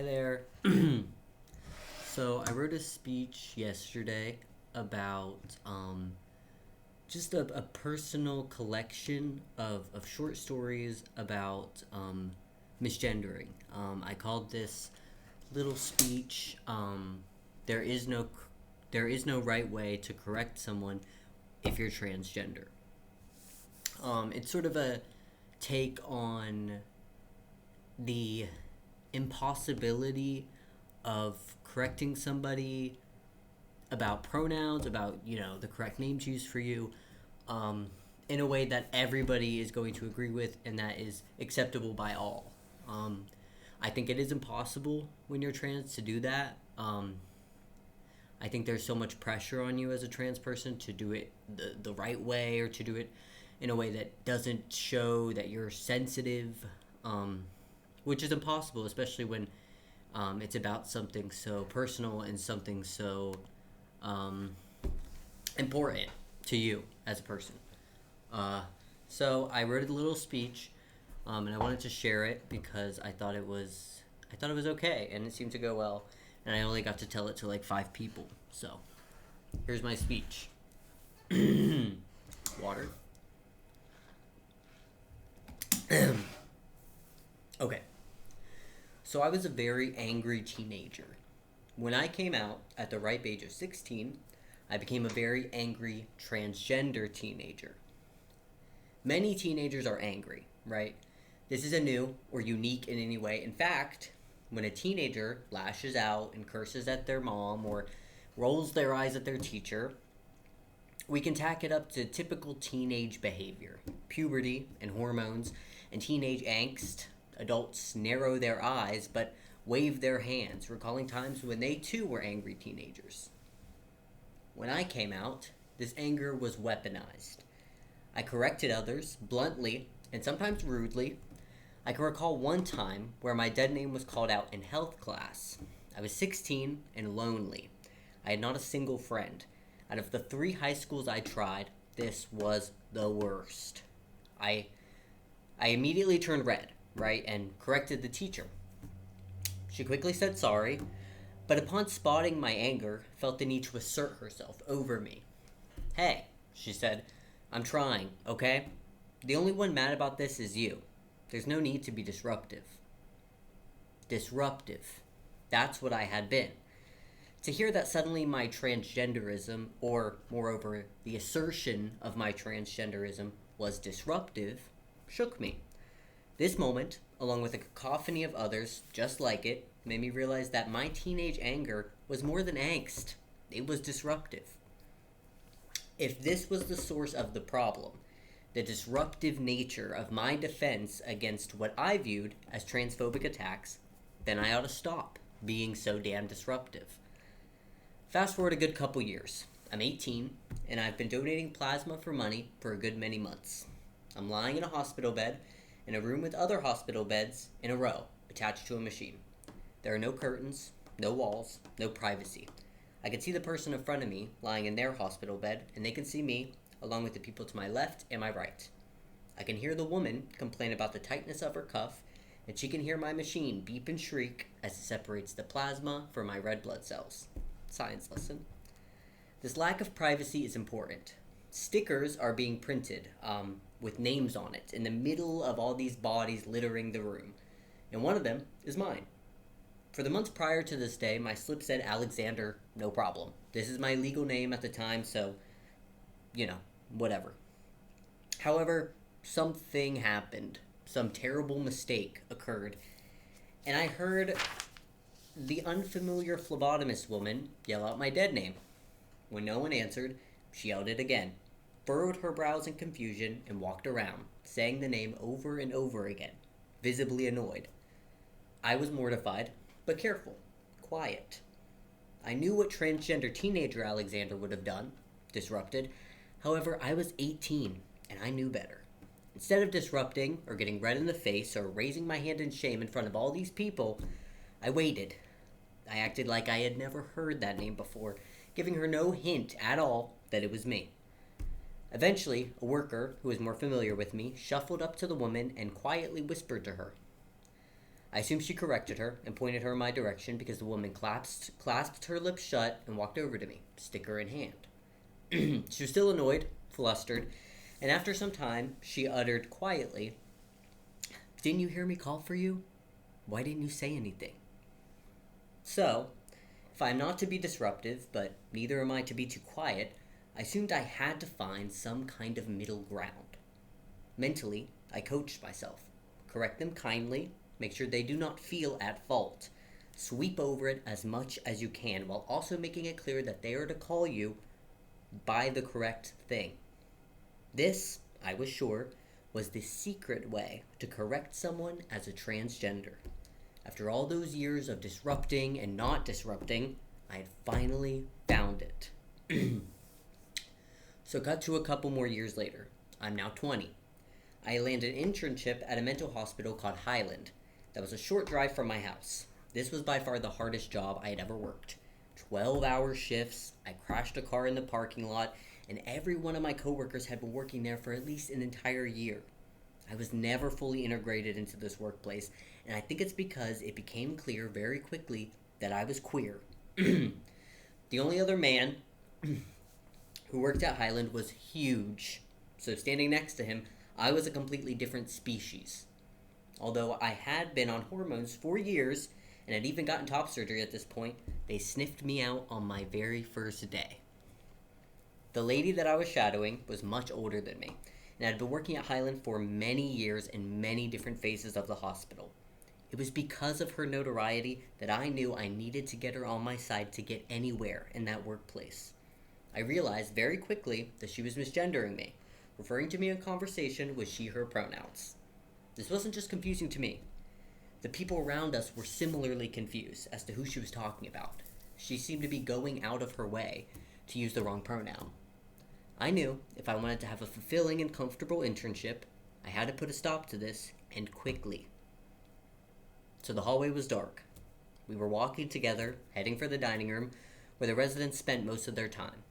Hi there. So I wrote a speech yesterday about just a personal collection of short stories about misgendering. I called this little speech there is no there is no right way to correct someone if you're transgender. It's sort of a take on the impossibility of correcting somebody about pronouns, about the correct names used for you, um, in a way that everybody is going to agree with and that is acceptable by all. I think it is impossible when you're trans to do that. I think there's so much pressure on you as a trans person to do it the right way, or to do it in a way that doesn't show that you're sensitive, which is impossible, especially when it's about something so personal and something so um, important to you as a person. Uh, so I wrote a little speech, and I wanted to share it because I thought it was okay, and it seemed to go well, and I only got to tell it to like 5 people. So here's my speech. Water. Okay. So I was a very angry teenager. When I came out at the ripe age of 16, I became a very angry transgender teenager. Many teenagers are angry, right? This isn't new or unique in any way. In fact, when a teenager lashes out and curses at their mom or rolls their eyes at their teacher, we can tack it up to typical teenage behavior. Puberty and hormones and teenage angst. Adults narrow their eyes but wave their hands, recalling times when they too were angry teenagers. When I came out, this anger was weaponized. I corrected others bluntly and sometimes rudely. I can recall one time where my dead name was called out in health class. I was 16 and lonely. I had not a single friend. Out of the 3 high schools I tried, this was the worst. I immediately turned red, right, and corrected the teacher. She quickly said sorry, but upon spotting my anger, felt the need to assert herself over me. Hey, she said, I'm trying, okay? The only one mad about this is you. There's no need to be disruptive. Disruptive. That's what I had been. To hear that suddenly my transgenderism, or moreover, the assertion of my transgenderism, was disruptive, shook me. This moment, along with a cacophony of others just like it, made me realize that my teenage anger was more than angst. It was disruptive. If this was the source of the problem, the disruptive nature of my defense against what I viewed as transphobic attacks, then I ought to stop being so damn disruptive. Fast forward a good couple years. I'm 18, and I've been donating plasma for money for a good many months. I'm lying in a hospital bed, in a room with other hospital beds, in a row, attached to a machine. There are no curtains, no walls, no privacy. I can see the person in front of me lying in their hospital bed, and they can see me, along with the people to my left and my right. I can hear the woman complain about the tightness of her cuff, and she can hear my machine beep and shriek as it separates the plasma from my red blood cells. Science lesson. This lack of privacy is important. Stickers are being printed with names on it in the middle of all these bodies littering the room, and one of them is mine. For the months prior to this day, my slip said Alexander, no problem. This is my legal name at the time, so, whatever. However, something happened. Some terrible mistake occurred, and I heard the unfamiliar phlebotomist woman yell out my dead name. When no one answered, she yelled it again, furrowed her brows in confusion, and walked around, saying the name over and over again, visibly annoyed. I was mortified, but careful, quiet. I knew what transgender teenager Alexander would have done, disrupted. However, I was 18, and I knew better. Instead of disrupting, or getting red in the face, or raising my hand in shame in front of all these people, I waited. I acted like I had never heard that name before, giving her no hint at all that it was me. Eventually, a worker, who was more familiar with me, shuffled up to the woman and quietly whispered to her, I assumed she corrected her and pointed her in my direction because the woman clasped her lips shut and walked over to me, sticker in hand. She was still annoyed, flustered, and after some time, she uttered quietly, "Didn't you hear me call for you? Why didn't you say anything?" So, if I'm not to be disruptive, but neither am I to be too quiet, I assumed I had to find some kind of middle ground. Mentally, I coached myself. Correct them kindly, make sure they do not feel at fault. Sweep over it as much as you can, while also making it clear that they are to call you by the correct thing. This, I was sure, was the secret way to correct someone as a transgender. After all those years of disrupting and not disrupting, I had finally found it. So cut to a couple more years later. I'm now 20. I landed an internship at a mental hospital called Highland that was a short drive from my house. This was by far the hardest job I had ever worked. 12-hour shifts, I crashed a car in the parking lot, and every one of my coworkers had been working there for at least an entire year. I was never fully integrated into this workplace, and I think it's because it became clear very quickly that I was queer. The only other man who worked at Highland was huge, so standing next to him, I was a completely different species. Although I had been on hormones for years and had even gotten top surgery at this point, they sniffed me out on my very first day. The lady that I was shadowing was much older than me and had been working at Highland for many years in many different phases of the hospital. It was because of her notoriety that I knew I needed to get her on my side to get anywhere in that workplace. I realized very quickly that she was misgendering me, referring to me in conversation with she/her pronouns. This wasn't just confusing to me. The people around us were similarly confused as to who she was talking about. She seemed to be going out of her way to use the wrong pronoun. I knew if I wanted to have a fulfilling and comfortable internship, I had to put a stop to this, and quickly. So the hallway was dark. We were walking together, heading for the dining room, where the residents spent most of their time.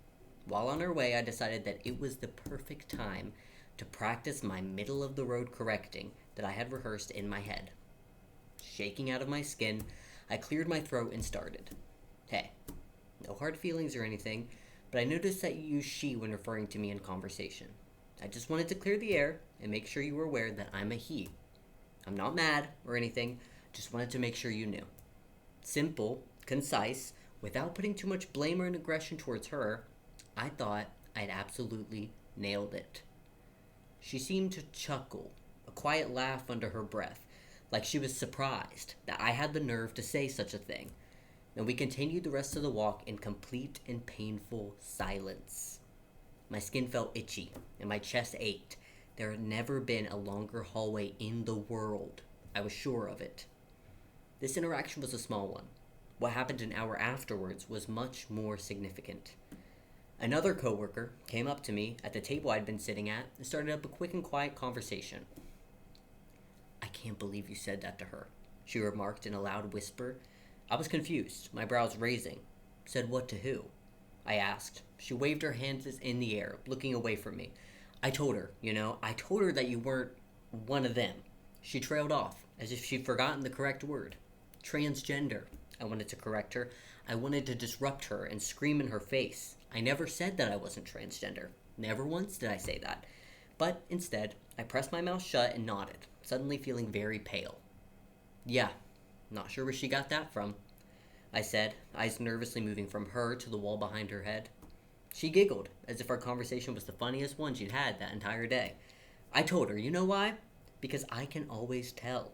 While on our way, I decided that it was the perfect time to practice my middle-of-the-road correcting that I had rehearsed in my head. Shaking out of my skin, I cleared my throat and started. Hey, no hard feelings or anything, but I noticed that you use she when referring to me in conversation. I just wanted to clear the air and make sure you were aware that I'm a he. I'm not mad or anything, just wanted to make sure you knew. Simple, concise, without putting too much blame or aggression towards her, I thought I'd absolutely nailed it. She seemed to chuckle, a quiet laugh under her breath, like she was surprised that I had the nerve to say such a thing. And we continued the rest of the walk in complete and painful silence. My skin felt itchy, and my chest ached. There had never been a longer hallway in the world. I was sure of it. This interaction was a small one. What happened an hour afterwards was much more significant. Another coworker came up to me at the table I'd been sitting at and started up a quick and quiet conversation. "I can't believe you said that to her," she remarked in a loud whisper. I was confused, my brows raising. "Said what to who?" I asked. She waved her hands in the air, looking away from me. I told her that you weren't one of them." She trailed off, as if she'd forgotten the correct word. "Transgender," I wanted to correct her. I wanted to disrupt her and scream in her face. I never said that I wasn't transgender. Never once did I say that. But instead, I pressed my mouth shut and nodded, suddenly feeling very pale. "Yeah, not sure where she got that from," I said, eyes nervously moving from her to the wall behind her head. She giggled, as if our conversation was the funniest one she'd had that entire day. I told her, "You know why? Because I can always tell."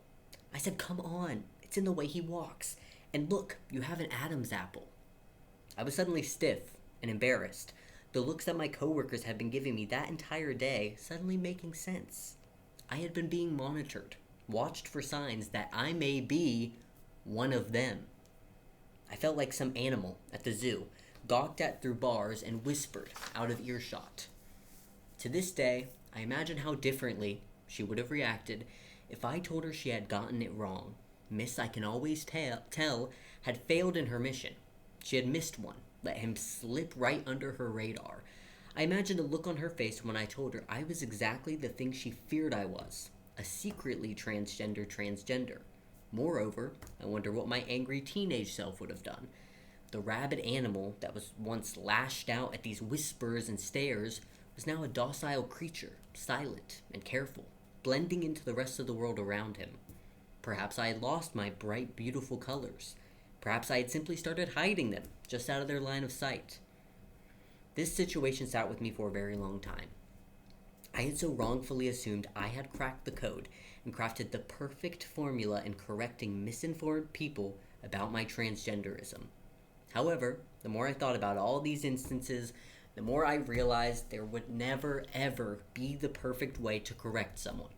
I said, "Come on, it's in the way he walks. And look, you have an Adam's apple." I was suddenly stiff and embarrassed, the looks that my coworkers had been giving me that entire day suddenly making sense. I had been being monitored, watched for signs that I may be one of them. I felt like some animal at the zoo, gawked at through bars and whispered out of earshot. To this day, I imagine how differently she would have reacted if I told her she had gotten it wrong. Miss I Can Always Tell had failed in her mission. She had missed one, let him slip right under her radar. I imagine the look on her face when I told her I was exactly the thing she feared I was, a secretly transgender. Moreover, I wonder what my angry teenage self would have done. The rabid animal that was once lashed out at these whispers and stares was now a docile creature, silent and careful, blending into the rest of the world around him. Perhaps I had lost my bright, beautiful colors. Perhaps I had simply started hiding them, just out of their line of sight. This situation sat with me for a very long time. I had so wrongfully assumed I had cracked the code and crafted the perfect formula in correcting misinformed people about my transgenderism. However, the more I thought about all these instances, the more I realized there would never ever be the perfect way to correct someone.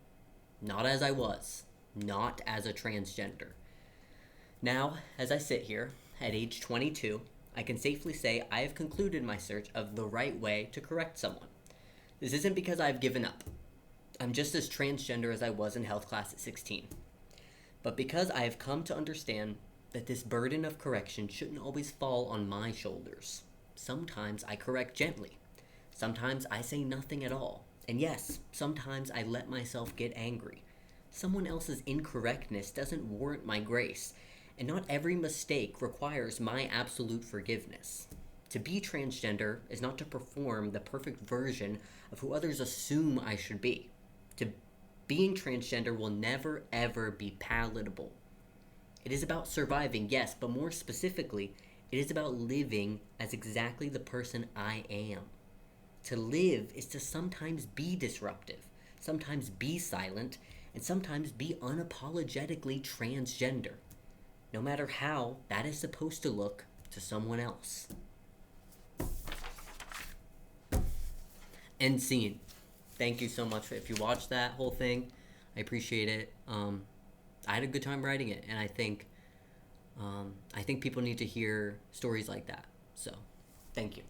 Not as I was, not as a transgender. Now, as I sit here, at age 22, I can safely say I have concluded my search of the right way to correct someone. This isn't because I've given up. I'm just as transgender as I was in health class at 16. But because I have come to understand that this burden of correction shouldn't always fall on my shoulders. Sometimes I correct gently. Sometimes I say nothing at all. And yes, sometimes I let myself get angry. Someone else's incorrectness doesn't warrant my grace, and not every mistake requires my absolute forgiveness. To be transgender is not to perform the perfect version of who others assume I should be. Being transgender will never ever be palatable. It is about surviving, yes, but more specifically, it is about living as exactly the person I am. To live is to sometimes be disruptive, sometimes be silent, and sometimes be unapologetically transgender. No matter how that is supposed to look to someone else. End scene. Thank you so much if you watched that whole thing. I appreciate it. I had a good time writing it, and I think people need to hear stories like that. So, thank you.